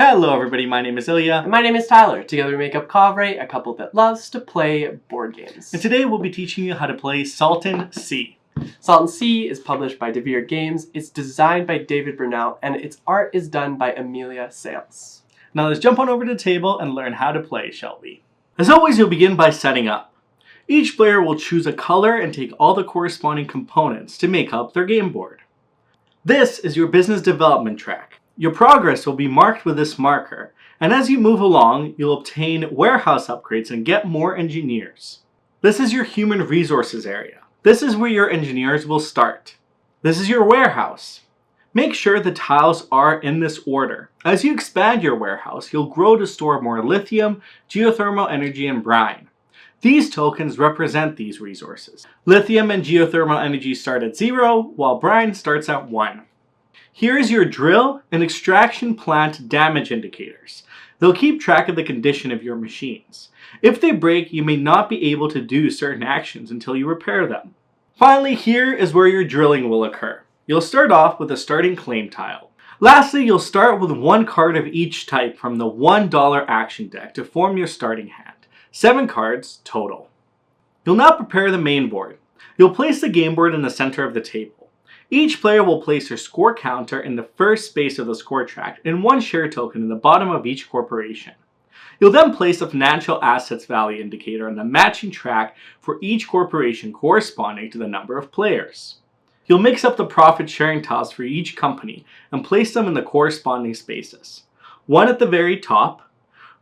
Hello everybody, my name is Ilya. And my name is Tyler. Together we make up Kovray, a couple that loves to play board games. And today we'll be teaching you how to play Salton Sea. Salton Sea is published by Devir Games, it's designed by David Bernal, and its art is done by Amelia Sales. Now let's jump on over to the table and learn how to play, shall we? As always, you'll begin by setting up. Each player will choose a color and take all the corresponding components to make up their game board. This is your business development track. Your progress will be marked with this marker, and as you move along, you'll obtain warehouse upgrades and get more engineers. This is your human resources area. This is where your engineers will start. This is your warehouse. Make sure the tiles are in this order. As you expand your warehouse, you'll grow to store more lithium, geothermal energy, and brine. These tokens represent these resources. Lithium and geothermal energy start at 0, while brine starts at 1. Here is your drill and extraction plant damage indicators. They'll keep track of the condition of your machines. If they break, you may not be able to do certain actions until you repair them. Finally, here is where your drilling will occur. You'll start off with a starting claim tile. Lastly, you'll start with one card of each type from the $1 action deck to form your starting hand. 7 cards total. You'll now prepare the main board. You'll place the game board in the center of the table. Each player will place their score counter in the first space of the score track and 1 share token in the bottom of each corporation. You'll then place a financial assets value indicator on the matching track for each corporation corresponding to the number of players. You'll mix up the profit sharing tiles for each company and place them in the corresponding spaces. 1 at the very top,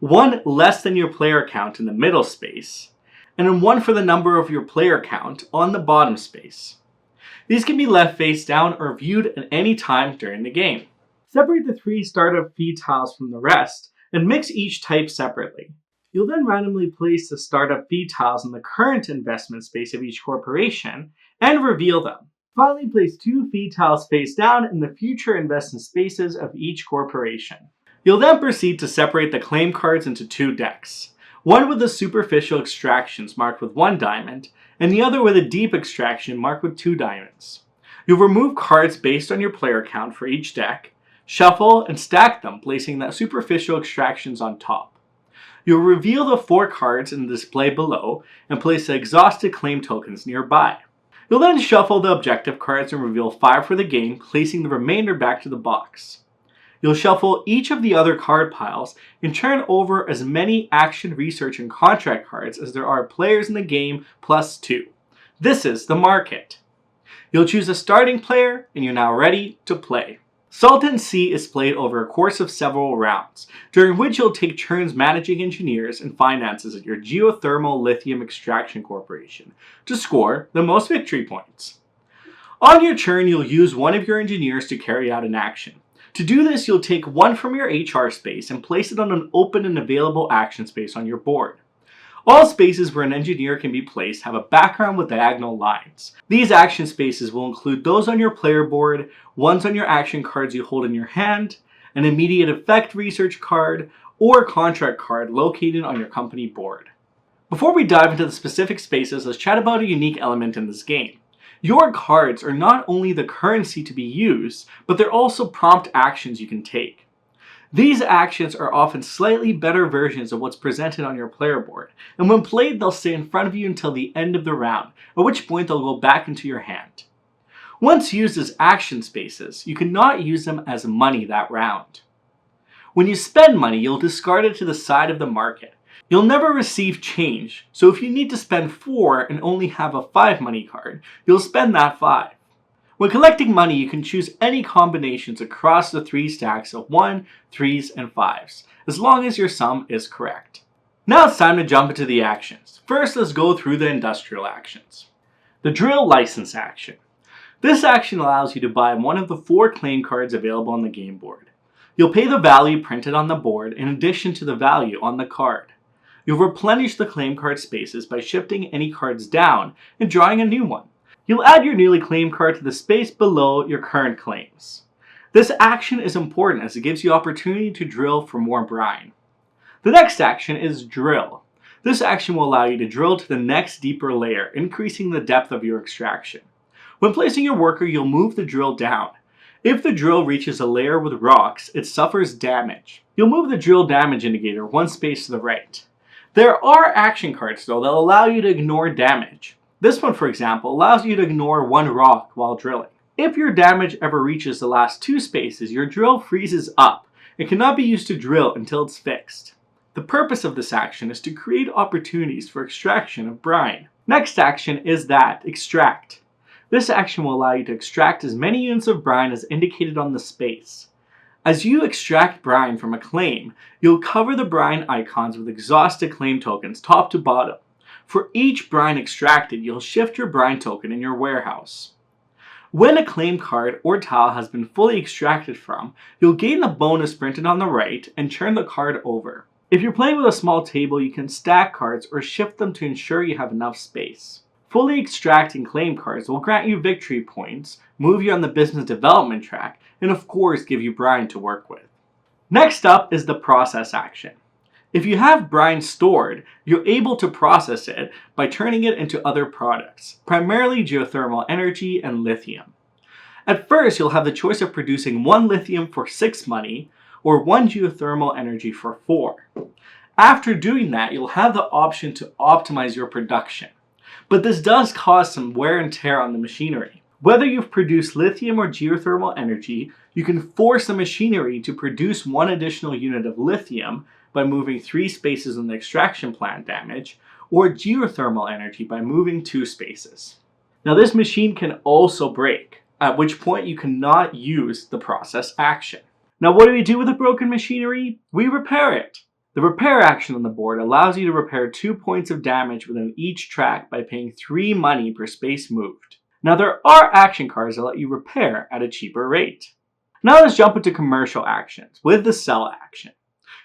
1 less than your player count in the middle space, and then 1 for the number of your player count on the bottom space. These can be left face down or viewed at any time during the game. Separate the 3 startup feed tiles from the rest and mix each type separately. You'll then randomly place the startup feed tiles in the current investment space of each corporation and reveal them. Finally, place 2 feed tiles face down in the future investment spaces of each corporation. You'll then proceed to separate the claim cards into 2 decks. One with the superficial extractions marked with 1 diamond, and the other with a deep extraction marked with 2 diamonds. You'll remove cards based on your player count for each deck, shuffle and stack them, placing the superficial extractions on top. You'll reveal the 4 cards in the display below and place the exhausted claim tokens nearby. You'll then shuffle the objective cards and reveal 5 for the game, placing the remainder back to the box. You'll shuffle each of the other card piles and turn over as many action, research, and contract cards as there are players in the game plus 2. This is the market. You'll choose a starting player and you're now ready to play. Salton Sea is played over a course of several rounds, during which you'll take turns managing engineers and finances at your geothermal lithium extraction corporation to score the most victory points. On your turn, you'll use one of your engineers to carry out an action. To do this, you'll take 1 from your HR space and place it on an open and available action space on your board. All spaces where an engineer can be placed have a background with diagonal lines. These action spaces will include those on your player board, ones on your action cards you hold in your hand, an immediate effect research card, or contract card located on your company board. Before we dive into the specific spaces, let's chat about a unique element in this game. Your cards are not only the currency to be used, but they're also prompt actions you can take. These actions are often slightly better versions of what's presented on your player board, and when played they'll stay in front of you until the end of the round, at which point they'll go back into your hand. Once used as action spaces, you cannot use them as money that round. When you spend money, you'll discard it to the side of the market. You'll never receive change, so if you need to spend 4 and only have a 5 money card, you'll spend that 5. When collecting money, you can choose any combinations across the 3 stacks of 1, 3s, and 5s, as long as your sum is correct. Now it's time to jump into the actions. First, let's go through the industrial actions. The drill license action. This action allows you to buy one of the 4 claim cards available on the game board. You'll pay the value printed on the board in addition to the value on the card. You'll replenish the claim card spaces by shifting any cards down and drawing a new one. You'll add your newly claimed card to the space below your current claims. This action is important as it gives you opportunity to drill for more brine. The next action is drill. This action will allow you to drill to the next deeper layer, increasing the depth of your extraction. When placing your worker, you'll move the drill down. If the drill reaches a layer with rocks, it suffers damage. You'll move the drill damage indicator one space to the right. There are action cards though that allow you to ignore damage. This one, for example, allows you to ignore one rock while drilling. If your damage ever reaches the last 2 spaces, your drill freezes up and cannot be used to drill until it's fixed. The purpose of this action is to create opportunities for extraction of brine. Next action is that extract. This action will allow you to extract as many units of brine as indicated on the space. As you extract brine from a claim, you'll cover the brine icons with exhausted claim tokens top to bottom. For each brine extracted, you'll shift your brine token in your warehouse. When a claim card or tile has been fully extracted from, you'll gain the bonus printed on the right and turn the card over. If you're playing with a small table, you can stack cards or shift them to ensure you have enough space. Fully extracting claim cards will grant you victory points, move you on the business development track, and of course give you brine to work with. Next up is the process action. If you have brine stored, you're able to process it by turning it into other products, primarily geothermal energy and lithium. At first, you'll have the choice of producing 1 lithium for 6 money or 1 geothermal energy for 4. After doing that, you'll have the option to optimize your production. But this does cause some wear and tear on the machinery. Whether you've produced lithium or geothermal energy, you can force the machinery to produce 1 additional unit of lithium by moving 3 spaces on the extraction plant damage, or geothermal energy by moving 2 spaces. Now this machine can also break, at which point you cannot use the process action. Now what do we do with a broken machinery? We repair it. The repair action on the board allows you to repair 2 points of damage within each track by paying 3 money per space moved. Now there are action cards that let you repair at a cheaper rate. Now let's jump into commercial actions with the sell action.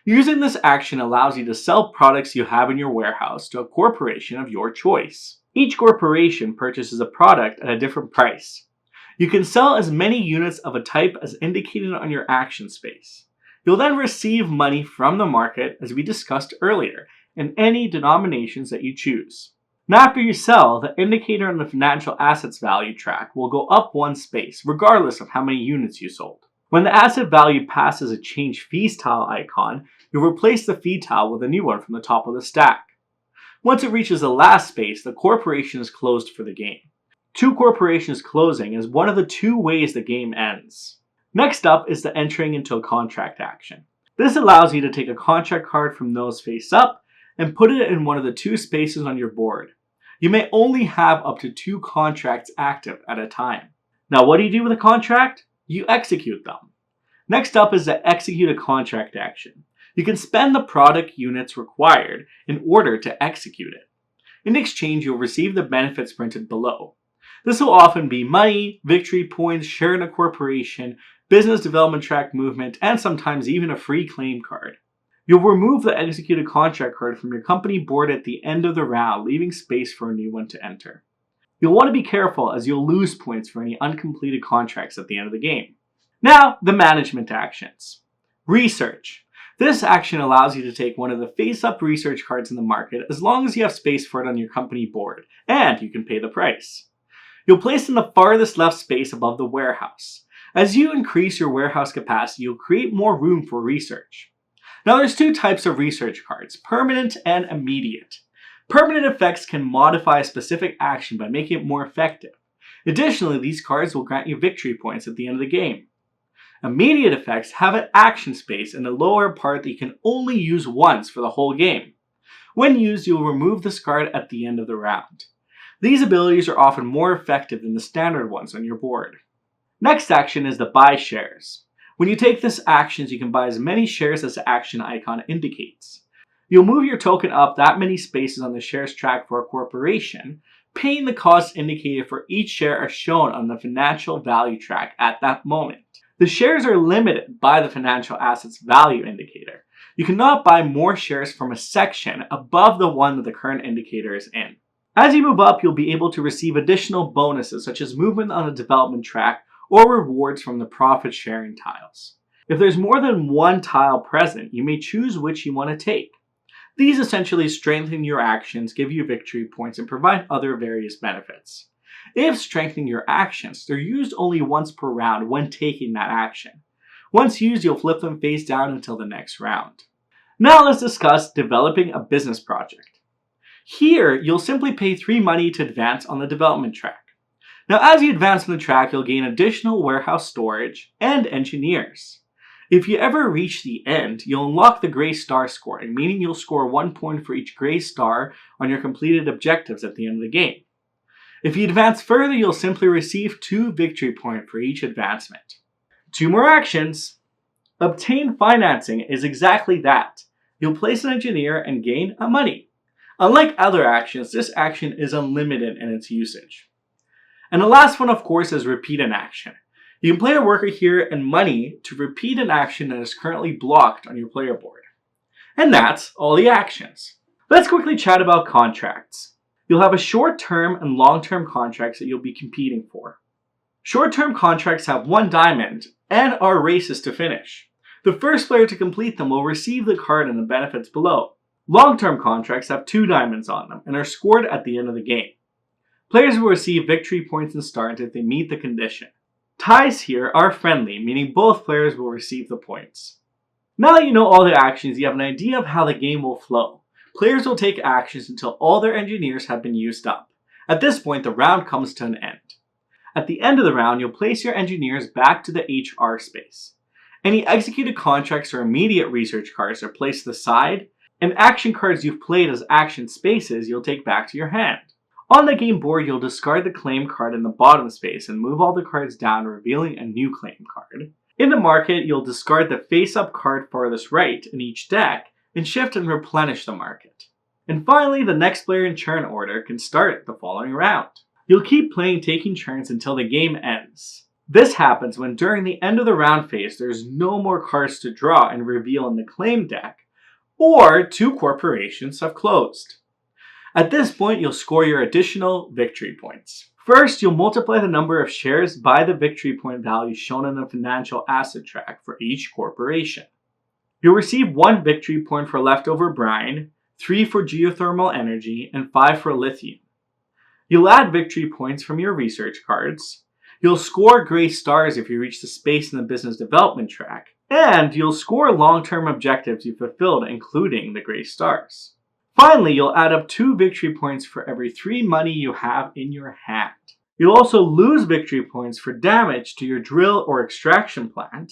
Using this action allows you to sell products you have in your warehouse to a corporation of your choice. Each corporation purchases a product at a different price. You can sell as many units of a type as indicated on your action space. You'll then receive money from the market, as we discussed earlier, in any denominations that you choose. Now after you sell, the indicator on the financial assets value track will go up 1 space, regardless of how many units you sold. When the asset value passes a change fees tile icon, you'll replace the fee tile with a new one from the top of the stack. Once it reaches the last space, the corporation is closed for the game. 2 corporations closing is one of the 2 ways the game ends. Next up is the entering into a contract action. This allows you to take a contract card from those face up and put it in one of the 2 spaces on your board. You may only have up to 2 contracts active at a time. Now what do you do with a contract? You execute them. Next up is the execute a contract action. You can spend the product units required in order to execute it. In exchange, you'll receive the benefits printed below. This will often be money, victory points, share in a corporation, business development track movement, and sometimes even a free claim card. You'll remove the executed contract card from your company board at the end of the round, leaving space for a new one to enter. You'll want to be careful as you'll lose points for any uncompleted contracts at the end of the game. Now, the management actions. Research. This action allows you to take one of the face-up research cards in the market as long as you have space for it on your company board, and you can pay the price. You'll place in the farthest left space above the warehouse. As you increase your warehouse capacity, you'll create more room for research. Now there's 2 types of research cards, permanent and immediate. Permanent effects can modify a specific action by making it more effective. Additionally, these cards will grant you victory points at the end of the game. Immediate effects have an action space in the lower part that you can only use once for the whole game. When used, you'll remove this card at the end of the round. These abilities are often more effective than the standard ones on your board. Next action is the buy shares. When you take this action, you can buy as many shares as the action icon indicates. You'll move your token up that many spaces on the shares track for a corporation, paying the cost indicated for each share as shown on the financial value track at that moment. The shares are limited by the financial assets value indicator. You cannot buy more shares from a section above the one that the current indicator is in. As you move up, you'll be able to receive additional bonuses such as movement on a development track or rewards from the profit sharing tiles. If there's more than 1 tile present, you may choose which you want to take. These essentially strengthen your actions, give you victory points, and provide other various benefits. If strengthening your actions, they're used only once per round when taking that action. Once used, you'll flip them face down until the next round. Now let's discuss developing a business project. Here, you'll simply pay 3 money to advance on the development track. Now as you advance on the track, you'll gain additional warehouse storage and engineers. If you ever reach the end, you'll unlock the gray star scoring, meaning you'll score 1 point for each gray star on your completed objectives at the end of the game. If you advance further, you'll simply receive 2 victory points for each advancement. 2 more actions. Obtain financing is exactly that. You'll place an engineer and gain money. Unlike other actions, this action is unlimited in its usage. And the last one, of course, is repeat an action. You can play a worker here and money to repeat an action that is currently blocked on your player board. And that's all the actions. Let's quickly chat about contracts. You'll have a short-term and long-term contracts that you'll be competing for. Short-term contracts have 1 diamond and are races to finish. The first player to complete them will receive the card and the benefits below. Long-term contracts have 2 diamonds on them and are scored at the end of the game. Players will receive victory points and stars if they meet the condition. Ties here are friendly, meaning both players will receive the points. Now that you know all the actions, you have an idea of how the game will flow. Players will take actions until all their engineers have been used up. At this point, the round comes to an end. At the end of the round, you'll place your engineers back to the HR space. Any executed contracts or immediate research cards are placed to the side, and action cards you've played as action spaces you'll take back to your hand. On the game board, you'll discard the claim card in the bottom space and move all the cards down, revealing a new claim card. In the market, you'll discard the face-up card farthest right in each deck and shift and replenish the market. And finally, the next player in turn order can start the following round. You'll keep playing, taking turns until the game ends. This happens when during the end of the round phase, there's no more cards to draw and reveal in the claim deck, or 2 corporations have closed. At this point, you'll score your additional victory points. First, you'll multiply the number of shares by the victory point value shown in the financial asset track for each corporation. You'll receive 1 victory point for leftover brine, 3 for geothermal energy, and 5 for lithium. You'll add victory points from your research cards. You'll score gray stars if you reach the space in the business development track, and you'll score long-term objectives you fulfilled, including the gray stars. Finally, you'll add up 2 victory points for every 3 money you have in your hand. You'll also lose victory points for damage to your drill or extraction plant,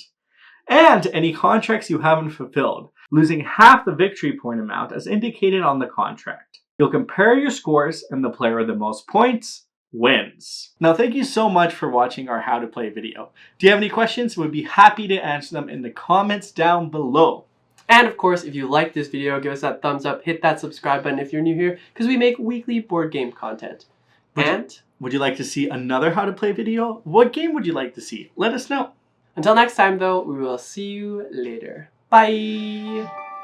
and any contracts you haven't fulfilled, losing half the victory point amount as indicated on the contract. You'll compare your scores, and the player with the most points wins. Now, thank you so much for watching our How to Play video. Do you have any questions? We'd be happy to answer them in the comments down below. And of course, if you like this video, give us that thumbs up, hit that subscribe button if you're new here, because we make weekly board game content. Would you like to see another How to Play video? What game would you like to see? Let us know. Until next time though, we will see you later. Bye!